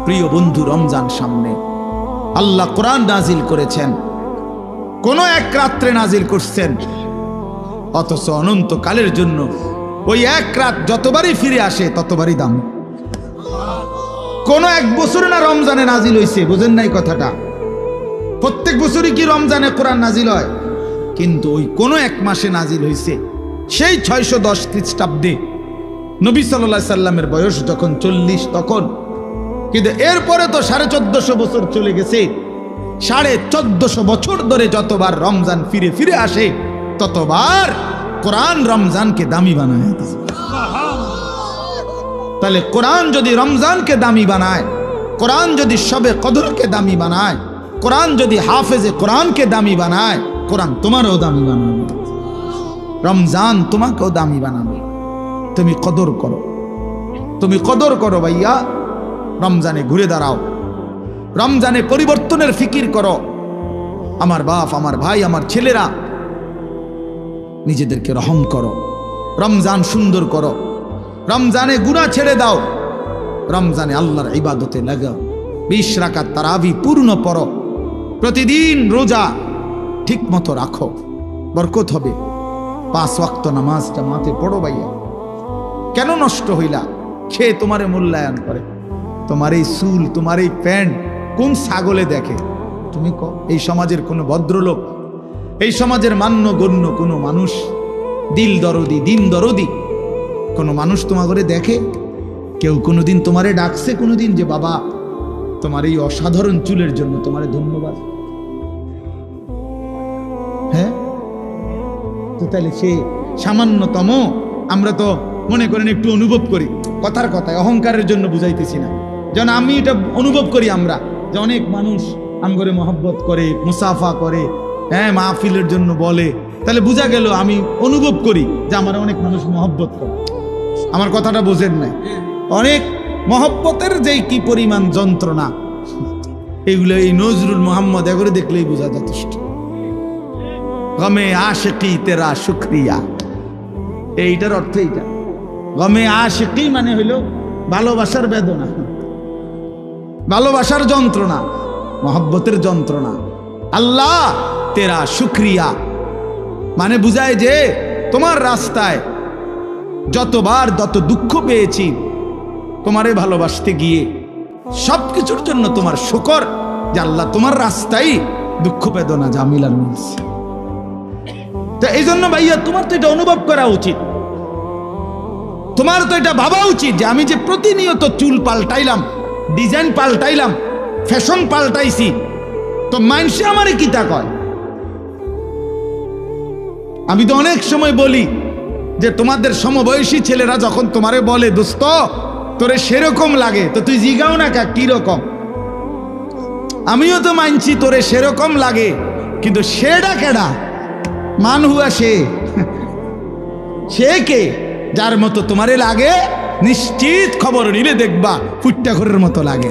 প্রিয় বন্ধু, রমজান সামনে, আল্লাহ কোরআন নাজিল করেছেন, কোন এক রাত্রে নাজিল করছেন, অথচ অনন্তকালের জন্য ওই এক রাত যতবারই ফিরে আসে ততবারই দাম। কোন এক বছরে না রমজানে নাজিল হয়েছে, বুঝেন নাই কথাটা? প্রত্যেক বছরই কি রমজানে কোরআন নাজিল হয়? কিন্তু ওই কোন এক মাসে নাজিল হয়েছে, সেই 610 খ্রিস্টাব্দে নবী সাল্লাল্লাহু আলাইহি সাল্লামের বয়স যখন 40 তখন। কিন্তু এরপরে তো 1450 বছর চলে গেছে। 1450 বছর ধরে যতবার রমজান ফিরে ফিরে আসে ততবার কোরআন রমজানকে দামি বানায়। তাহলে কোরআন যদি রমজানকে দামি বানায়, কোরআন যদি শবে কদরকে দামি বানায়, কোরআন যদি হাফেজে কোরআনকে দামি বানায়, কোরআন তোমারও দামি বানাবে, রমজান তোমাকেও দামি বানাবে। তুমি কদর করো, তুমি কদর করো ভাইয়া। রমজানে ঘুরে দাঁড়াও, রমজানে পরিবর্তনের ফিকির করো। আমার বাপ, আমার ভাই, আমার ছেলেরা, নিজেদেরকে রহম করো, রমজান সুন্দর করো, রমজানে গুনাহ ছেড়ে দাও, রমজানে আল্লাহর ইবাদতে লাগাও। 20 রাকাত তারাবি পূর্ণ পড়ো, প্রতিদিন রোজা ঠিক মতো রাখো, বরকত হবে। 5 ওয়াক্ত নামাজ জামাতে পড়ো ভাইয়া। কেন নষ্ট হইলা? খেয়ে তোমারে মূল্যায়ন করে। তোমার এই চুল, তোমার এই প্যান্ট কোন ছাগলে দেখে? তুমি এই সমাজের কোনো ভদ্রলোক, এই সমাজের মান্যগণ্য কোনো মানুষ, দিল দরদি, দিন দরদি কোনো মানুষ তোমার করে দেখে? কেউ কোনোদিন তোমারে ডাকছে কোনোদিন যে বাবা তোমার এই অসাধারণ চুলের জন্য তোমারে ধন্যবাদ? হ্যাঁ, তো তাহলে সে সামান্যতম, আমরা তো মনে করেন একটু অনুভব করি, কথার কথায় অহংকারের জন্য বুঝাইতেছি না, যেন আমি এটা অনুভব করি আমরা যে অনেক মানুষ আমগরে মহব্বত করে, মুসাফা করে, হ্যাঁ, মাহফিলের জন্য বলে, তাহলে বোঝা গেল আমি অনুভব করি যে আমার অনেক মানুষ মহব্বত করে। আমার কথাটা বোঝেন নাই? অনেক মহব্বতের যেই কি পরিমাণ যন্ত্রণা, এগুলো এই নজরুল মোহাম্মদ এগুলো দেখলেই বোঝা যথেষ্ট। গমে আশিকি তেরা শুকরিয়া, এইটার অর্থ এইটা। গমে আশিকি মানে হইল ভালোবাসার বেদনা, ভালোবাসার যন্ত্রণা, মহব্বতের যন্ত্রণা। আল্লাহ তেরা শুকরিয়া মানে বুঝায় যে তোমার রাস্তায় যতবার যত দুঃখ পেয়েছি, তোমারে ভালোবাসতে গিয়ে সবকিছুর জন্য তোমার শুকর যে আল্লাহ তোমার রাস্তায় দুঃখ বেদনা জামিলার মিলছে। তো এই জন্য ভাইয়া তোমার তো এটা অনুভব করা উচিত, তোমার তো এটা ভাবা উচিত যে আমি যে প্রতিনিয়ত চুল পাল্টাইলাম, ডিজাইন পাল্টাইলাম, ফ্যাশন পাল্টাইছি, তো মানুষে আমারে কি তা কয়? আমি তো অনেক সময় বলি যে তোমাদের সমবয়সী ছেলেরা যখন তোমারে বলে দোস্ত তোরে সেরকম লাগে, তো তুই জিগাও না কা কি রকম? আমিও তো মানছি তোরে সেরকম লাগে, কিন্তু সেটা কেডা? মান হুয়া সে কে? যার মতো তোমারে লাগে নিশ্চিত খবর নিলে দেখবা ফুট্টাখোরের মতো লাগে,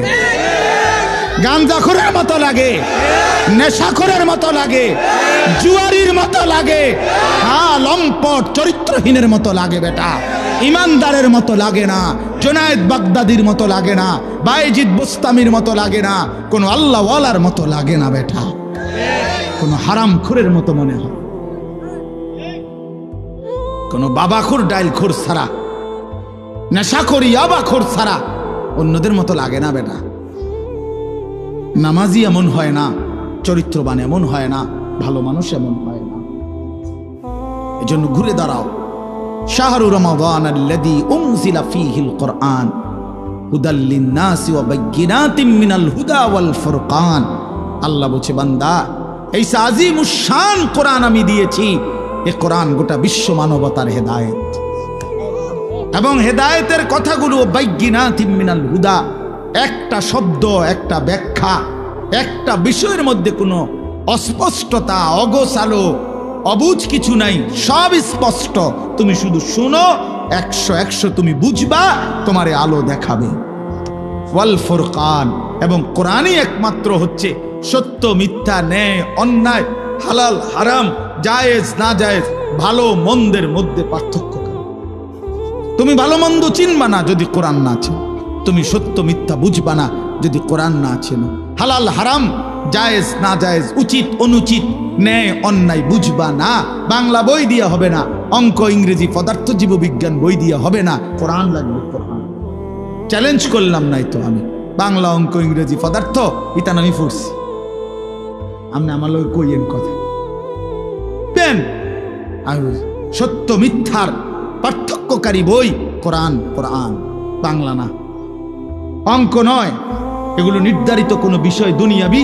গাঞ্জাখোরের মতো লাগে, নেশাখোরের মতো লাগে, জুয়ারির মতো লাগে, হ্যাঁ, লম্পট চরিত্রহীনের মতো লাগে বেটা, ইমানদারের মতো লাগে না, জুনায়েদ বাগদাদির মতো লাগে না, বাইজিদ বুস্তামির মতো লাগে না, কোনো আল্লাহওয়ালার মতো লাগে না বেটা, কোনো হারামখোরের মতো মনে হয়, কোনো বাবাখোর ডাইলখোর ছাড়া, নেশাখোর ইয়াবাখোর ছাড়া অন্যদের মতো লাগে না বেটা। নামাজি এমন হয় না, চরিত্রবান এমন হয় না, ভালো মানুষ এমন হয় না। এজন্য ঘুরে দাঁড়াও। শাহরু রমাদান আল্লাযী উনজিলা ফীহিল কুরআন হুদাল লিন-নাসি ওয়া বায়্যিনাতিম মিনাল হুদা ওয়াল ফুরকান। আল্লাহ বলছে বান্দা, এই আজিমুশ শান কোরআন আমি দিয়েছি, এই কোরআন গোটা বিশ্ব মানবতার হেদায়েত, এবং হেদায়েতের কথাগুলো বায়্যিনাতিম মিনাল হুদা, একটা শব্দ, একটা ব্যাখ্যা, একটা বিষয়ের মধ্যে কোনো অস্পষ্টতা, অগোছালো, অবুঝ কিছু নাই, সব স্পষ্ট। তুমি শুধু শুনো, 100 তুমি বুঝবা, তোমারে আলো দেখাবে। ওয়াল ফুরকান, এবং কোরআনই একমাত্র হচ্ছে সত্য মিথ্যা, ন্যায় অন্যায়, হালাল হারাম, জায়েজ না জায়েজ, ভালো মন্দের মধ্যে পার্থক্য করে। তুমি ভালো মন্দ চিনবা না যদি কোরআন না চিনো। তুমি সত্য মিথ্যা বুঝবা না যদি কোরআন না চেনো। হালাল হারাম, জায়েজ না জায়েজ, উচিত অনুচিত, ন্যায় অন্যায় বুঝবা না। বাংলা বই দিয়ে হবে না, অঙ্ক ইংরেজি পদার্থ জীববিজ্ঞান বই দিয়ে হবে না, কোরআন লাগবে। কোরআন চ্যালেঞ্জ করলাম নাই তো আমি, বাংলা অঙ্ক ইংরেজি পদার্থ ইতান আমি পড়ছি, আপনি আমার লোক কইয়েন কথা পেন। সত্য মিথ্যার পার্থক্যকারী বই কোরআন, কোরআন বাংলা না, অঙ্ক নয়। এগুলো নির্ধারিত কোনো বিষয়, দুনিয়াবি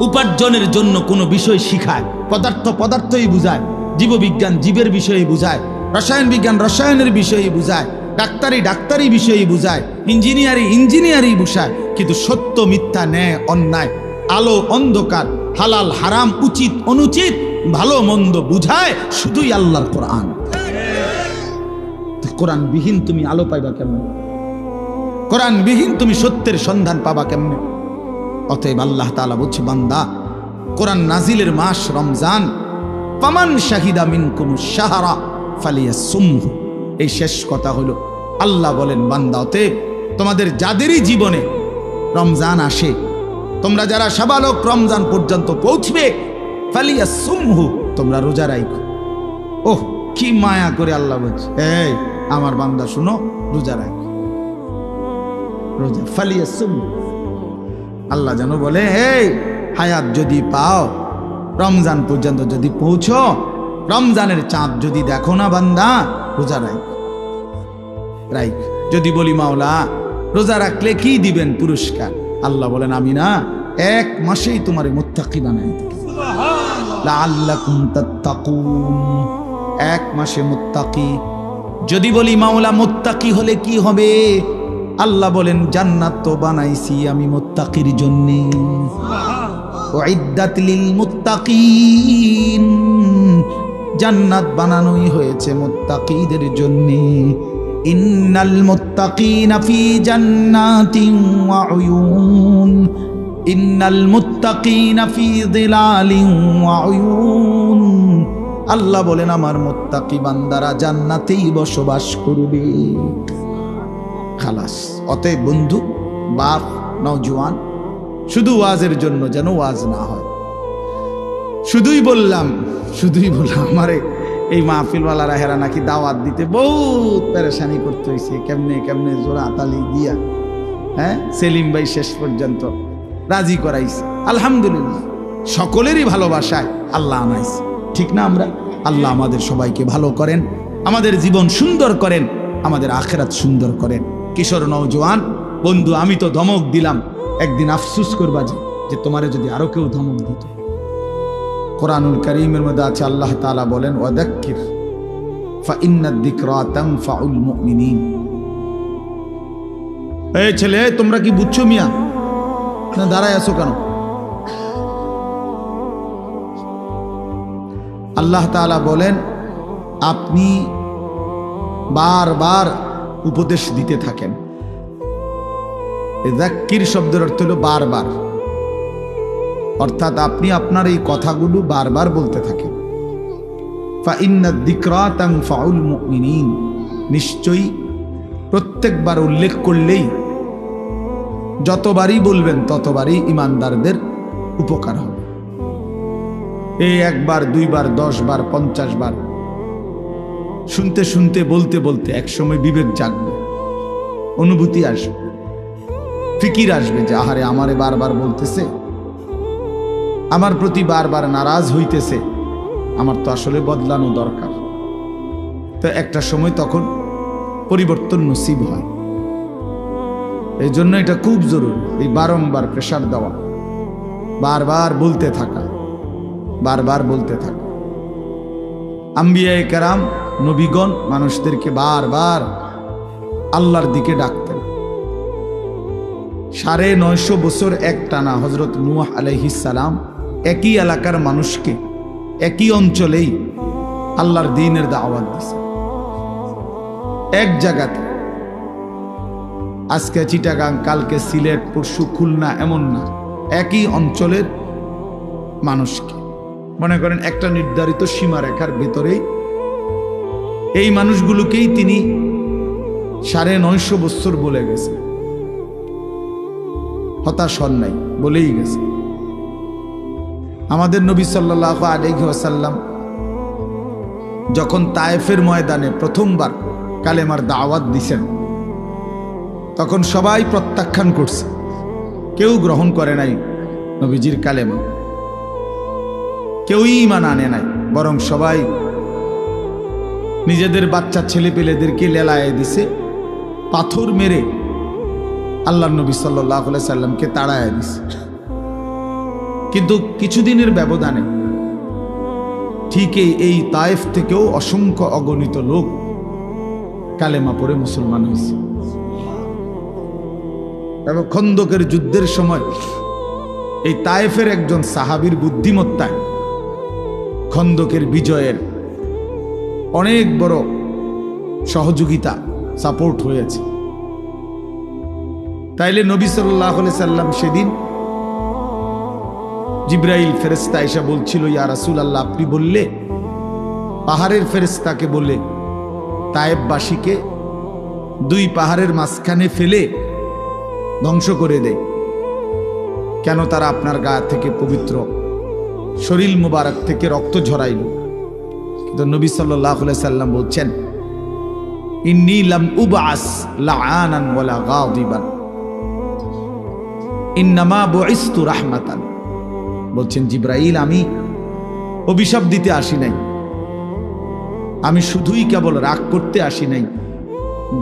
উপার্জনের জন্য কোনো বিষয় শিখায়। পদার্থ পদার্থই বুঝায়, জীববিজ্ঞান জীবের বিষয়ে বুঝায়, রসায়ন বিজ্ঞান রসায়নের বিষয়ে বুঝায়, ডাক্তারি ডাক্তারি বিষয়ে বুঝায়, ইঞ্জিনিয়ারিং ইঞ্জিনিয়ারিং বুঝায়। কিন্তু সত্য মিথ্যা, ন্যায় অন্যায়, আলো অন্ধকার, হালাল হারাম, উচিত অনুচিত, ভালো মন্দ বুঝায় শুধুই আল্লাহর কোরআন। কোরআন বিহীন তুমি আলো পাইবা কেমন? কোরআন বিহীন তুমি সত্যের সন্ধান পাবা কেমনে? অতএব আল্লাহ তাআলা বলছে, বান্দা, কোরআন নাজিলের মাস রমজান, ফামান শাহিদা মিনকুমুশ শাহরা ফালিয়াসুমহু। এই শেষ কথা হলো, আল্লাহ বলেন, বান্দা, অতএব তোমাদের যাদেরই জীবনে রমজান আসে, তোমরা যারা সাবালক রমজান পর্যন্ত পৌঁছবে, ফালিয়াসুমহু, তোমরা রোজা রাখো। ওহ, কি মায়া করে আল্লাহ বলছে, এই আমার বান্দা শুনো, রোজা রাখো, রোজা। ফালিয়াসুমহু, আল্লাহ যেন বলে, এই হায়াত যদি পাও, রমজান পর্যন্ত যদি পৌঁছো, রমজানের চাঁদ যদি দেখো না বান্দা, রোজা রাখ। যদি বলি, মাওলা রোজা রাখলে কি দিবেন পুরস্কার? আল্লাহ বলেন, আমি না এক মাসেই তোমার মুত্তাকি বানাই দেব, লাআল্লাকুম তাত্তাকুন। এক মাসে মুত্তাকি। যদি বলি, মাওলা মুত্তাকি হলে কি হবে? আল্লাহ বলেন, জান্নাত তো বানাইছি আমি মুত্তাকির জন্য, উইদ্দাত লিল মুত্তাকিন, জান্নাত বানানোই হয়েছে মুত্তাকিদের জন্য। ইন্নাল মুত্তাকিনা ফি জান্নাতিন ওয়া উয়ুন, ইন্নাল মুত্তাকিনা ফি যিলালিন ওয়া উয়ুন। আল্লাহ বলেন, আমার মুত্তাকি বান্দারা জান্নাতেই বসবাস করবে। খালাস। অতএব বন্ধু, বাপ, নওজোয়ান, শুধু ওয়াজের জন্য যেন ওয়াজ না হয়। শুধুই বললাম আমারে এই মাহফিলওয়ালারা হেরা নাকি দাওয়াত দিতে বহুত পেরেশানি করতে হয়েছে, কেমনে কেমনে জোড়া তালি দিয়া, হ্যাঁ, সেলিম ভাই শেষ পর্যন্ত রাজি করাইছে। আলহামদুলিল্লাহ, সকলেরই ভালোবাসায় আল্লাহ আনাইছে, ঠিক না? আমরা আল্লাহ আমাদের সবাইকে ভালো করেন, আমাদের জীবন সুন্দর করেন, আমাদের আখিরাত সুন্দর করেন। কিশোর নওজোয়ান বন্ধু, আমি তো ধমক দিলাম, একদিন আফসুস করবা যে তোমারে যদি আরো কেউ ধমক দিত। কোরআনুল কারীমের মধ্যে আছে, আল্লাহ তাআলা বলেন, ওয়াদাক্কির ফাইন্নাদ যিকরা তানফাউল মুমিনিন। এই ছেলে, তোমরা কি বুঝছো মিয়া? না দাঁড়ায় আছো কেন? আল্লাহ তাআলা বলেন, আপনি বারবার উপদেশ দিতে থাকেন। যাক্কির শব্দের অর্থ হলো বারবার, অর্থাৎ আপনি আপনার এই কথাগুলো বারবার বলতে থাকেন। ফাইন্নাদ যিকরা তানফাউল মুমিনিন, নিশ্চয়ই প্রত্যেকবার উল্লেখ করলেই, যতবারই বলবেন ততবারই ইমানদারদের উপকার হবে। এই একবার, দুইবার, 10 বার, 50 বার শুনতে শুনতে, বলতে বলতে একসময় বিবেক জাগবে, অনুভূতি আসবে, ফিকির আসবে যে আহারে, আমারে বারবার বলতেছে, আমার প্রতি বারবার নারাজ হইতেছে, আমার তো আসলে বদলানো দরকার। তো একটা সময় তখন পরিবর্তন নসিব হয়। এই জন্য এটা খুব জরুরি, এই বারংবার প্রেসার দেওয়া, বারবার বলতে থাকা, বারবার বলতে থাকা। আম্বিয়ায়ে কেরাম, নবীগণ মানুষদেরকে বারবার আল্লাহর দিকে ডাকতেন। 950 বছর এক টানা হযরত নূহ আলাইহিস সালাম একই এলাকার মানুষকে, একই অঞ্চলেই আল্লাহর দ্বীনের দাওয়াত দিয়েছে, এক জায়গাতে। আজকে চিটাগাং, কালকে সিলেট, পরশু খুলনা, এমন না, একই অঞ্চলের মানুষকে, মনে করেন একটা নির্ধারিত সীমারেখার ভেতরেই এই মানুষগুলোকেই তিনি 950 বছর বলে গেছে, হতাশ হন নাই, বলেই গেছে। আমাদের নবী সাল্লাল্লাহু আলাইহি ওয়াসাল্লাম যখন তায়েফের ময়দানে প্রথমবার কালেমার দাওয়াত দিছেন, তখন সবাই প্রত্যাখ্যান করছে, কেউ গ্রহণ করে নাই নবীজির কালেমা, কেউই ঈমান আনে নাই, বরং সবাই নিজেদের বাচ্চা ছেলেপেলেদেরকে লেলায়ে দিছে, পাথর মেরে আল্লাহর নবী সাল্লাল্লাহু আলাইহি সাল্লামকে তাড়ায় দিছে। কিন্তু কিছুদিনের ব্যবধানে ঠিক এই তায়েফ থেকেও অসংখ্য অগণিত লোক কালেমা পড়ে মুসলমান হয়েছে। এবং খন্দকের যুদ্ধের সময় এই তায়েফের একজন সাহাবীর বুদ্ধিমত্তায় খন্দকের বিজয়ের অনেক বড় সহযোগিতা, সাপোর্ট হয়েছে। তাইলে নবী সাল্লাল্লাহু আলাইহি সাল্লাম সেদিন জিবরাইল ফেরেশতা এসে বলছিল, ইয়া রাসূলুল্লাহ, আপনি বললে পাহাড়ের ফেরেশতাকে বলে তায়েফবাসীকে 2 পাহাড়ের মাঝখানে ফেলে ধ্বংস করে দেয়, কেন তারা আপনার গা থেকে পবিত্র শরীর মুবারক থেকে রক্ত ঝরাইল? কিন্তু নবী সাল্লাল্লাহু আলাইহি সাল্লাম বলছেন, ইন্নী লাম উবআস লাআনান ওয়ালা গাদিবান, ইন্নামা বুইসতু রাহমাতান। বলছেন জিবরাইল, আমি অভিশাপ দিতে আসি নাই, আমি শুধুই কেবল রাগ করতে আসি নাই,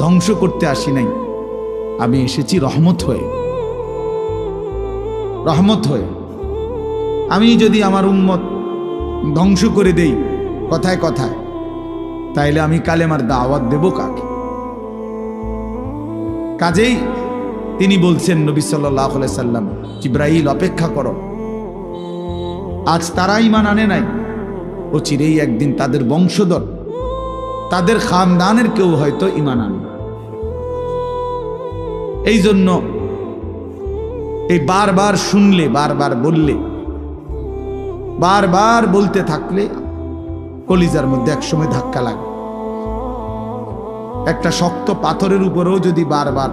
ধ্বংস করতে আসি নাই, আমি এসেছি রহমত হয়ে। রহমত হয়ে আমি যদি আমার উম্মত ধ্বংস করে দেই কথায় কথায়, তাইলে আমি কালেমার দাওয়াত দেব কাকে? কাজেই তিনি বলছেন নবী সাল্লাল্লাহু আলাইহি সাল্লাম, জিবরাইল অপেক্ষা করো, আজ তারা ঈমান আনে নাই, ও চিরেই একদিন তাদের বংশধর, তাদের খানদানের কেউ হয়তো ঈমান আনবে। এই জন্য এই বারবার শুনলে, বারবার বললে, বারবার বলতে থাকলে কলিজার মধ্যে একসময় ধাক্কা লাগে। একটা শক্ত পাথরের উপরেও যদি বারবার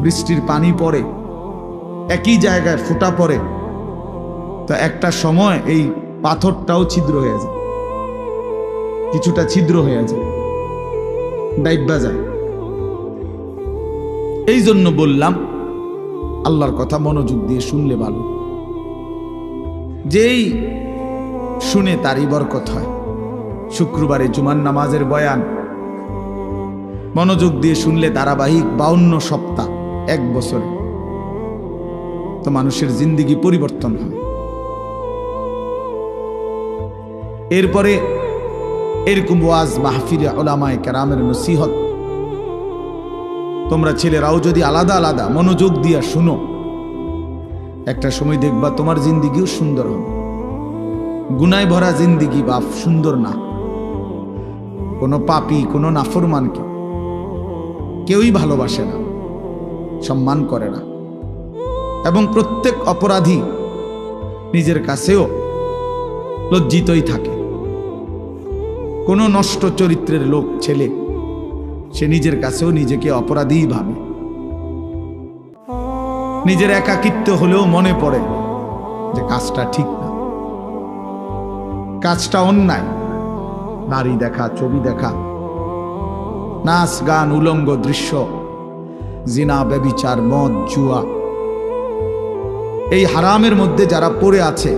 বৃষ্টির পানি পড়ে, একই জায়গায় ফোঁটা পড়ে, তো একটা সময় এই পাথরটাও ছিদ্র হয়ে যায়, কিছুটা ছিদ্র হয়ে যায়, ডাইব্বা যায়। এই জন্য বললাম আল্লাহর কথা মনোযোগ দিয়ে শুনলে ভালো, যেই শুনে তারই বরকত হয়। শুক্রবারে জুমার নামাজের বয়ান মনোযোগ দিয়ে শুনলে ধারাবাহিক 52 সপ্তাহ, 1 বছরে, তো মানুষের জিন্দেগি পরিবর্তন হয়। এরপরে এরকম ওয়াজ মাহফিলে উলামায়ে কেরামের নসিহত তোমরা ছেলেরাও যদি আলাদা আলাদা মনোযোগ দিয়া শুনো, একটা সময় দেখবা তোমার জিন্দেগিও সুন্দর হবে। গুনায় ভরা জিন্দেগি বাপ সুন্দর না। কোনো পাপী, কোনো নাফরমানকে কেউই ভালোবাসে না, সম্মান করে না, এবং প্রত্যেক অপরাধী নিজের কাছেও লজ্জিতই থাকে। কোনো নষ্ট চরিত্রের লোক ছেলে, সে নিজের কাছেও নিজেকে অপরাধীই ভাবে। নিজের একাকিত্ব হলেও মনে পড়ে যে কাজটা ঠিক না, কাজটা অন্যায়। নারী দেখা, ছবি দেখা, নাচ গান, উলঙ্গ দৃশ্য, জিনা, ব্যভিচার, মদ, জুয়া, এই হারামের মধ্যে যারা পড়ে আছে,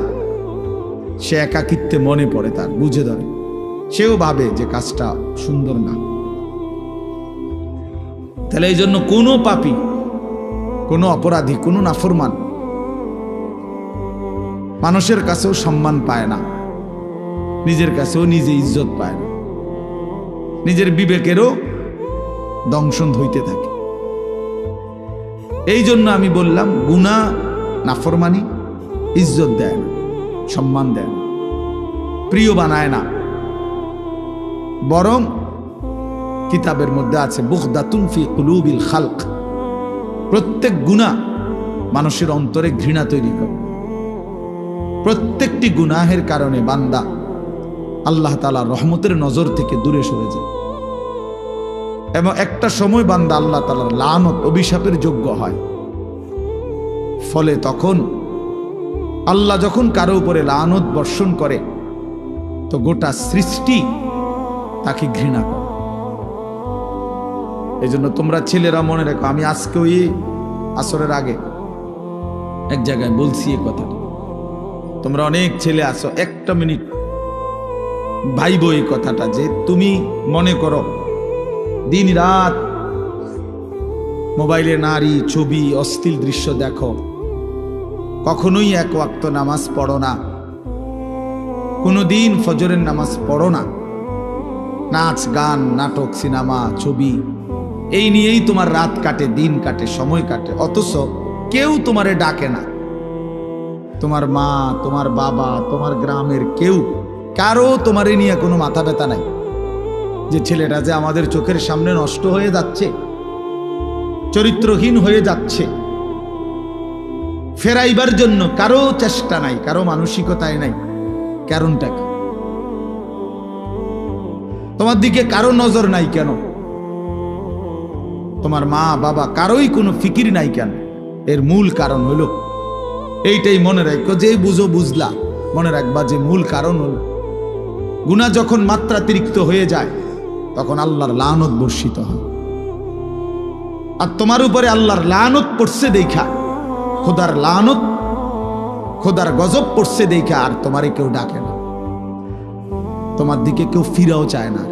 সে একাকিত্বে মনে পড়ে, তার বুঝে ধরে, সেও ভাবে যে কাজটা সুন্দর না। তাহলে এই জন্য কোনো পাপী, কোনো অপরাধী, কোনো নাফরমান মানুষের কাছেও সম্মান পায় না, নিজের কাছেও নিজে ইজ্জত পায় না, নিজের বিবেকেরও দংশন হইতে থাকে। এই জন্য আমি বললাম, গুনাহ, নাফরমানি ইজ্জত দেয় না, সম্মান দেয় না, প্রিয় বানায় না, বরং কিতাবের মধ্যে আছে বুগদাতুন ফি কুলুবিল খালক, প্রত্যেক গুনাহ মানুষের অন্তরে ঘৃণা তৈরি করে। প্রত্যেকটি গুনাহের কারণে বান্দা আল্লাহ তাআলার রহমতের নজর থেকে দূরে সরে যায়। এবং একটা সময় বান্দা আল্লাহ তাআলার লানত অভিশাপের যোগ্য হয়। ফলে তখন আল্লাহ যখন কারো উপরে লানত বর্ষণ করে তো গোটা সৃষ্টি তাকে ঘৃণা করে। এই জন্য তোমরা ছেলেরা মনে রেখো, আমি আজকে ওই আসরের আগে এক জায়গায় বলছি এই কথাটা, তোমরা অনেক ছেলে আছো, একটা মিনিট ভাইবো এই কথাটা, যে তুমি মনে করো দিন রাত মোবাইলে নারী ছবি অশ্লীল দৃশ্য দেখো, কখনোই এক ওয়াক্ত নামাজ পড়ো না, কোনোদিন ফজরের নামাজ পড়ো না, নাচ গান নাটক সিনেমা ছবি এই নিয়েই তোমার রাত কাটে, দিন কাটে, সময় কাটে, অথচ কেউ তোমারে ডাকে না। তোমার মা, তোমার বাবা, তোমার গ্রামের কেউ কারো তোমারে নিয়ে কোনো মাথা ব্যথা নাই যে ছেলেটা যে আমাদের চোখের সামনে নষ্ট হয়ে যাচ্ছে, চরিত্রহীন হয়ে যাচ্ছে, ফেরাইবার জন্য কারো চেষ্টা নাই, কারো মানসিকতায় নাই। কারণটা কি? তোমার দিকে কারো নজর নাই কেন? তোমার মা বাবা কারোই কোনো ফিকির নাই কেন? এর মূল কারণ হলো এইটাই, মনে রাখো, যে বুঝো বুঝলা, মনে রাখবা যে মূল কারণ হলো গুনাহ যখন মাত্রাতিরিক্ত হয়ে যায় তখন আল্লাহর লানত বর্ষিত হয়। আর তোমার উপরে আল্লাহর লানত পড়ছে দেখা, খোদার লানত, খোদার গজব পড়ছে দেখা আর তোমারে কেউ ডাকে না, তোমার দিকে কেউ ফিরেও চায় না,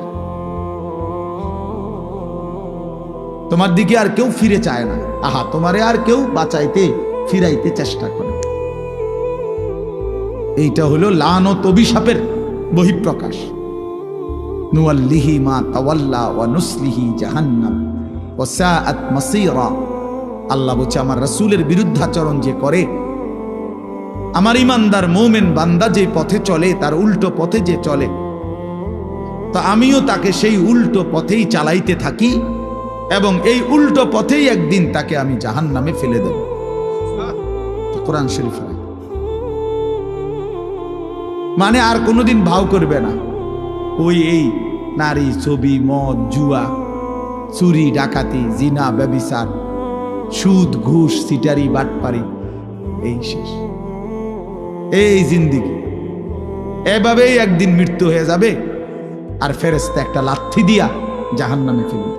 তোমার দিকে আর কেউ ফিরে চায় না। আহা, তোমারে আর কেউ বাঁচাইতে ফিরাইতে চেষ্টা করে। এইটা হলো লানত অভিশাপের বহিঃপ্রকাশ। নুওয়াল্লিহি মা তাওয়াল্লা ওয়া নুসলিহি জাহান্নাম ওয়া সাআত মাসীরা। আল্লাহ বলছে, আমার রাসূলের বিরুদ্ধাচরণ যে করে, আমার ইমানদার মুমিন বান্দা যে পথে চলে, তার উল্টো পথে যে চলে, তো আমিও তাকে সেই উল্টো পথেই চালাইতে থাকি এবং এই উল্টো পথেই একদিন তাকে আমি জাহান্নামে ফেলে দেব। কোরআন শরীফ। মানে আর কোনোদিন ভাও করবে না ওই এই নারী ছবি মদ জুয়া চুরি ডাকাতি জিনা ব্যভিচার সুদ ঘুষ সিটারি বাটপারি, এই শেষ, এই জিন্দেগি। এভাবেই একদিন মৃত্যু হয়ে যাবে আর ফেরেশতা একটা লাথি দিয়া জাহান্নামে ফেলবে।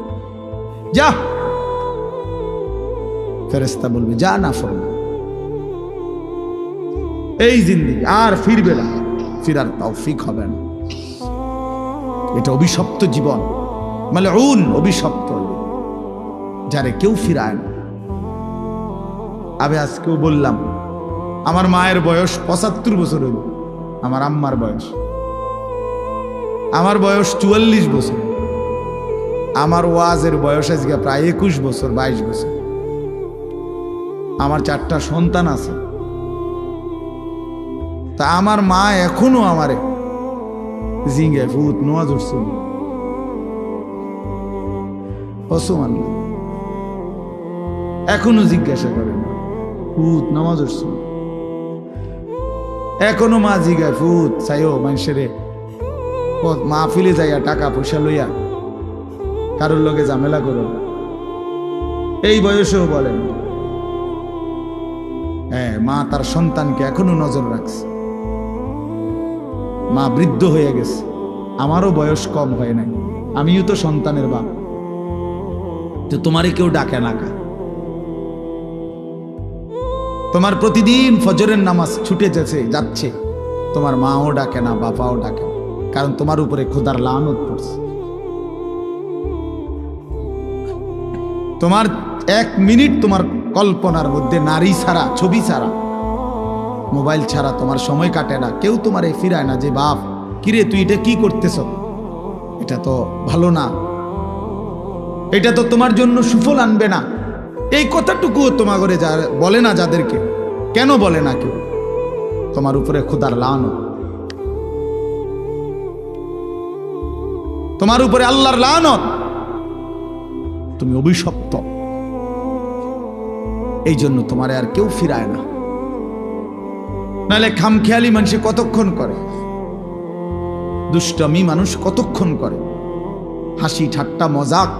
যা, ফেরেশতা বলবে যা না ফরমান, এই জিন্দেগি আর ফিরবে না, ফিরার তৌফিক হবে না। এটা অভিশপ্ত জীবন, মালউন, অভিশপ্ত, যারে কেউ ফিরায় না। আমি আজকেও বললাম, আমার মায়ের বয়স 75 বছর হইল, আমার আম্মার বয়স, আমার বয়স 44 বছর, আমার ওয়াজের বয়স আজকে প্রায় 21 বছর 22 বছর। আমার 4টা সন্তান আছে, তা আমার মা এখনো আমারে জিঙ্গে ফুত নোয়াজ উঠছে অসমান, এখনো জিজ্ঞাসা করে ফুত নামাজ উঠছে, এখনো মা জিগায় ফুত চাইও মানুষের মাহফিলে যাইয়া টাকা পয়সা লইয়া কারোর লগে ঝামেলা করো, এই বয়সেও বলেন। হ্যাঁ, মা তার সন্তানকে এখনো নজর রাখছে। মা বৃদ্ধ হয়ে গেছে, আমারও বয়স কম হয় নাই, আমিও তো সন্তানের বাপ। তো তোমারই কেউ ডাকে না কা? তোমার প্রতিদিন ফজরের নামাজ ছুটে যাচ্ছে, তোমার মাও ডাকে না, বাবাও ডাকে না, কারণ তোমার উপরে খোদার লানত পড়ছে। তোমার 1 মিনিট তোমার কল্পনার মধ্যে নারী ছাড়া, ছবি ছাড়া, মোবাইল ছাড়া তোমার সময় কাটে না। কেউ তোমার ফিরায় না যে বাপ কিরে তুই এটা কি করতেছ, এটা তো ভালো না, এটা তো তোমার জন্য সুফল আনবে না। এই কথাটুকুও তোমার ঘরে বলে না যাদেরকে। কেন বলে না কেউ? তোমার উপরে খোদার লানত, তোমার উপরে আল্লাহর লানত, তুমি অভিশপ্ত। এই জন্য তোমারে আর কেউ ফিরায় না। নাহলে খামখেয়ালি মানুষ কতক্ষণ করে, দুষ্টমি মানুষ কতক্ষণ করে, হাসি ঠাট্টা মজাক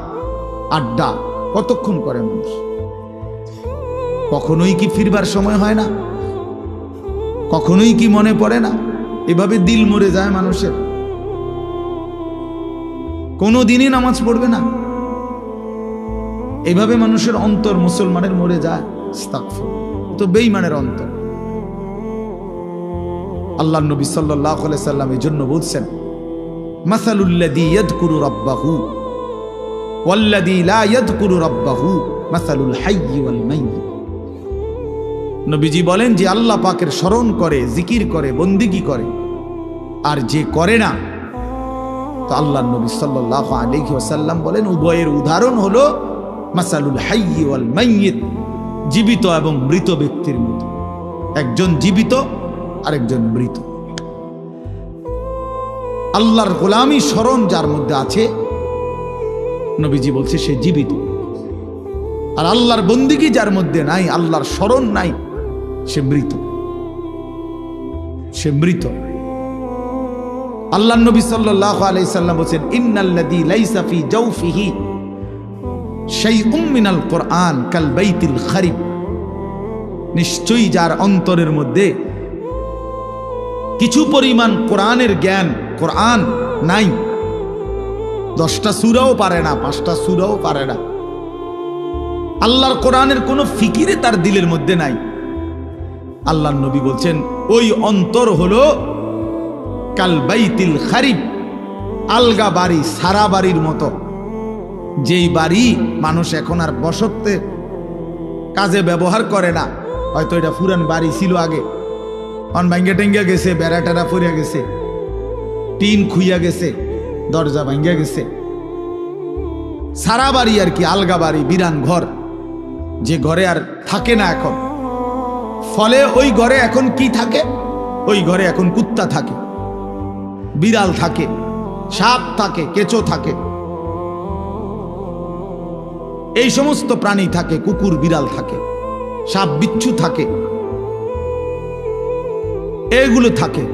আড্ডা কতক্ষণ করে মানুষ? কখনোই কি ফিরবার সময় হয় না? কখনোই কি মনে পড়ে না? এভাবে দিল মরে যায় মানুষের, কোনো দিনই নামাজ পড়বে না, এভাবে মানুষের অন্তর মুসলমানের মরে যায়। আস্তাগফিরুল্লাহ, তো বেঈমানের অন্তর। আল্লাহর নবী সাল্লাল্লাহু আলাইহি সাল্লাম এই জন্য বলছেন, মাসালুল্লাযী ইয়াযকুরু রাব্বাহু ওয়াল্লাযী লা ইয়াযকুরু রাব্বাহু মাসালুল হাইয়্যি ওয়াল মাইয়্যিত। নবীজি বলেন, যে আল্লাহ পাকের স্মরণ করে, জিকির করে, বন্দিগি করে, আর যে করে না, তো আল্লাহর নবী সাল্লাল্লাহু আলাইহি ওয়াসাল্লাম বলেন উভয়ের উদাহরণ হলো মাসালুল হাইয়্যি ওয়াল মাইয়্যিত, জীবিত এবং মৃত ব্যক্তির মতো। একজন জীবিত, আরেকজন মৃত। আল্লাহর গোলামি স্মরণ যার মধ্যে আছে, নবীজি বলছে সে জীবিত। আর আল্লাহর বন্দিগি যার মধ্যে নাই, আল্লাহর স্মরণ নাই, সে মৃত। সে মৃত। আল্লাহর নবী সাল্লাল্লাহু আলাইহি সাল্লাম বলেন, ইন্নাল্লাযী লাইসা ফি জাওফিহি শাইউম মিনাল কুরআন কাল বাইতিল খারিব। নিশ্চয়ই যার অন্তরের মধ্যে কিছু পরিমাণ কোরআনের জ্ঞান, কোরআন নাই, 10টা সূরাও পারে না, 5টা সূরাও পারে না, আল্লাহর কোরআনের কোনো ফিকিরে তার দিলের মধ্যে নাই, আল্লাহর নবী বলছেন ওই অন্তর হলো কাল বাইতিল খারিব, আলগা বাড়ি, সারা বাড়ির মতো। যেই বাড়ি মানুষ এখন আর বসতে কাজে ব্যবহার করে না, হয়তো এটা পুরান বাড়ি ছিল আগে, অন ভাঙ্গা টেঙ্গা গেছে, বেড়া টেরা পড়িয়া গেছে, টিন খুইয়া গেছে, দরজা ভাঙ্গা গেছে, সারা বাড়ি আর কি, আলগা বাড়ি, বিরান ঘর, যে ঘরে আর থাকে না এখন। ফলে ওই ঘরে এখন কি থাকে? ওই ঘরে এখন কুত্তা থাকে, বিড়াল থাকে, সাপ থাকে, কেঁচো থাকে, এই সমস্ত প্রাণী থাকে, কুকুর বিড়াল থাকে, সাপ বিচ্ছু থাকে, এগুলো থাকে।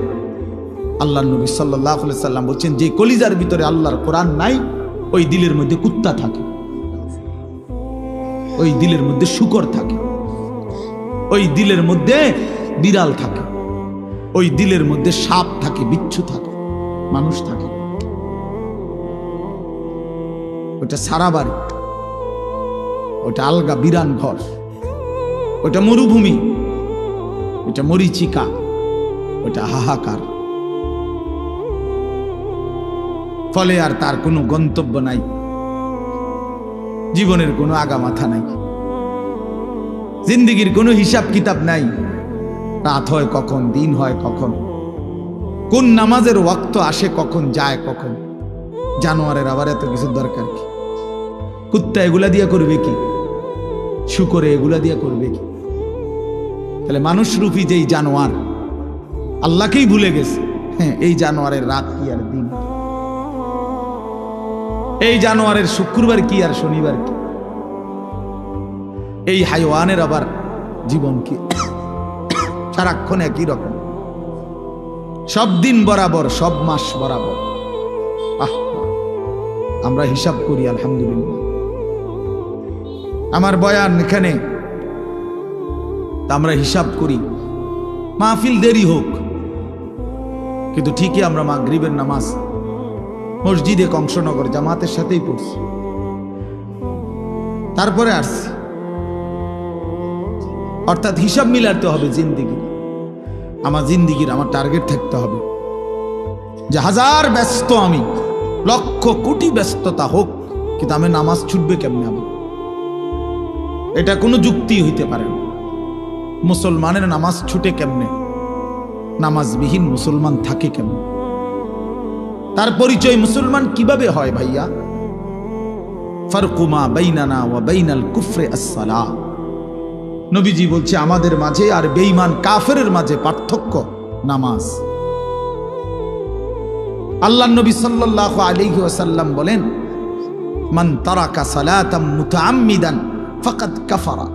আল্লাহর নবী সাল্লাল্লাহু আলাইহি সাল্লাম বলছেন, যে কলিজার ভিতরে আল্লাহর কোরআন নাই, ওই দিলের মধ্যে কুত্তা থাকে, ওই দিলের মধ্যে শূকর থাকে, ওই দিলের মধ্যে বিড়াল থাকে, ওই দিলের মধ্যে সাপ থাকে, বিচ্ছু থাকে, মানুষ থাকে। ওটা সারা বাড়ি, ওটা আলগা বিরান ঘর, ওটা মরুভূমি, ওটা মরিচিকা, ওটা হাহাকার। ফলে আর তার কোনো গন্তব্য নাই, জীবনের কোনো আগামাথা নাই, জিন্দেগির কোনো হিসাব কিতাব নাই। রাত হয় কখন, দিন হয় কখন, কোন নামাজের ওয়াক্ত আসে কখন, যায় কখন। জানোয়ারের আবার এত কিছু দরকার কি? কুত্তা এগুলা দিয়া করবে কি? শুকরে এগুলা দিয়া করবে কি? তাহলে মানুষ রূপী যেই জানোয়ার আল্লাহকেই ভুলে গেছে, হ্যাঁ, এই জানোয়ারের রাত কি আর দিন, এই জানোয়ারের শুক্রবার কি আর শনিবার কি, এই হাইওয়ানের আবার জীবন কি? সারাক্ষণ একই রকম, সব দিন বরাবর, সব মাস বরাবর। আমরা হিসাব করি আলহামদুলিল্লাহ। আমার বয়ান এখানে, আমরা হিসাব করি, মাহফিল দেরি হোক, কিন্তু ঠিকই আমরা মাগরিবের নামাজ মসজিদে কংসনগর জামাতের সাথেই পড়ছি, তারপরে আসছি। অর্থাৎ হিসাব মিলাতে হবে জিন্দিগি, আমার জিন্দিগির আমার টার্গেট থাকতে হবে যে হাজার ব্যস্ত আমি, লক্ষ কোটি ব্যস্ততা হোক, কিন্তু আমি নামাজ ছুটবে কেমনে? আমি এটা কোনো যুক্তি হইতে পারে না। মুসলমানের নামাজ ছুটে কেমনে? নামাজবিহীন মুসলমান থাকে কেমনে? তার পরিচয় মুসলমান কিভাবে হয় ভাইয়া? ফারকু মা বাইনানা ওয়া বাইনাল কুফরি আস-সালাহ। নবীজি বলছে আমাদের মাঝে আর বেঈমান কাফেরের মাঝে পার্থক্য নামাজ। আল্লাহর নবী সাল্লাল্লাহু আলাইহি ওয়াসাল্লাম বলেন, মান তারাকা সালাতাম মুতাআম্মিদান ফাকাদ কাফারা।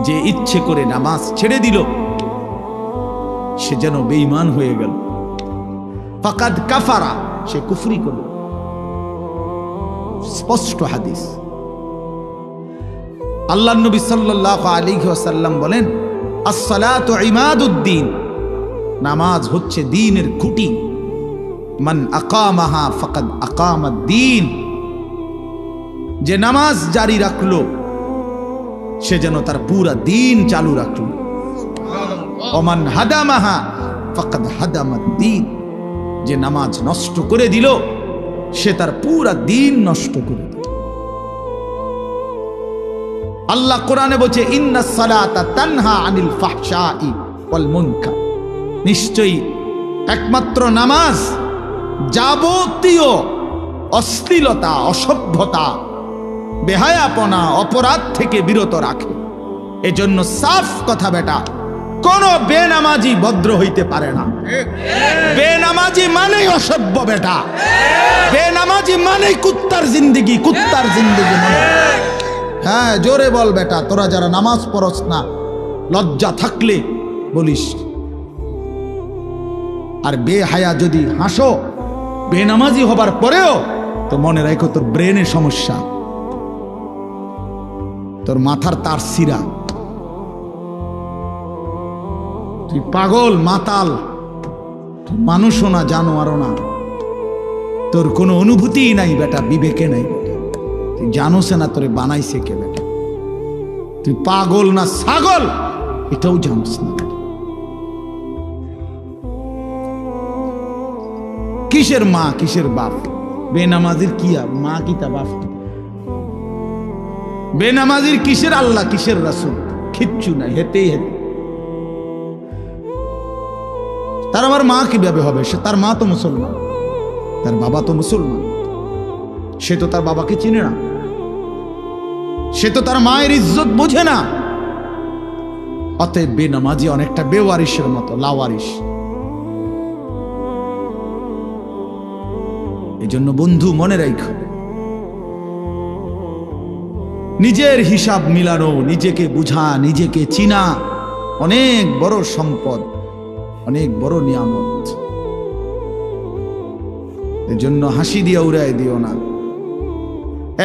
যে ইচ্ছে করে নামাজ ছেড়ে দিল, সে যেন বেঈমান হয়ে গেল। ফাকাদ কাফারা, সে কুফরি করল। স্পষ্ট হাদিস। আল্লাহর নবী সাল্লাল্লাহু আলাইহি ওয়াসাল্লাম বলেন, আস-সালাতু ইমাদুদ্দিন, নামাজ হচ্ছে দ্বীনের খুঁটি। মান আকামাহা ফাকাদ আকামাদ-দ্বীন, যে নামাজ জারি রাখলো সে যেন তার পুরা দ্বীন চালু রাখলো। ওমান হাদামাহা ফাকাদ হাদামাদ-দ্বীন, যে নামাজ নষ্ট করে দিল সে তার পুরা দ্বীন নষ্ট করে দিল। আল্লাহ কোরআনে বলছে, ইন্নাস সালাতা তানহা আনিল ফাহশাই ওয়াল মুনকার, নিশ্চয়ই একমাত্র নামাজ যাবতীয় অশ্লীলতা, অসভ্যতা, বেহায়াপনা, অপরাধ থেকে বিরত রাখে। এজন্য সাফ কথা বেটা, কোন বেনামাজি ভদ্র হইতে পারে না। বেনামাজি মানেই অসভ্য বেটা, বেনামাজি মানেই কুত্তার জিন্দেগি, কুত্তার জিন্দেগি মানে। হ্যাঁ, জোরে বল বেটা, তোরা যারা নামাজ পড়স না, লজ্জা থাকলে বলিস। আর বেহায়া যদি হাসো বেনামাজি হবার পরেও, তো মনে রাখো তোর ব্রেনের সমস্যা, তোর মাথার তার সিরা, তুই পাগল মাতাল, মানুষও না জানোয়ারও না, তোর কোনো অনুভূতি নাই বেটা, বিবেকে নাই বেটা, তুই জানোস না তোরে বানাইছে কে বেটা, তুই পাগল না ছাগল এটাও জানোস না। কিসের মা কিসের বাপ? বেনামাজির কি মা কি তা বাপ? বেনামাজির কিসের আল্লাহ কিসের রাসূল? কিচ্ছু নাই, হেতেই হেতে। তার আমার মা কিভাবে হবে? সে তার মা তো মুসলমান, তার বাবা তো মুসলমান, সে তো তার বাবাকে চিনে না, সে তো তার মায়ের ইজ্জত বোঝে না। অতএব বেনামাজি অনেকটা বেওয়ারিশের মতো, লাওয়ারিশ। এই জন্য বন্ধু মনে রাখো, নিজের হিসাব মিলানো, নিজেকে বুঝা, নিজেকে চিনা অনেক বড় সম্পদ, অনেক বড় নিয়ামত। এজন্য হাসি দিয়া উড়াই দিও না।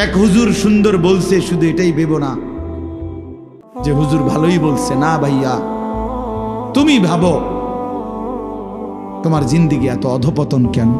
এক হুজুর সুন্দর বলছে, শুধু এটাই ভেবো না যে হুজুর ভালোই বলছে। না ভাইয়া, তুমি ভাবো তোমার জিন্দেগি এত অধপতন কেন?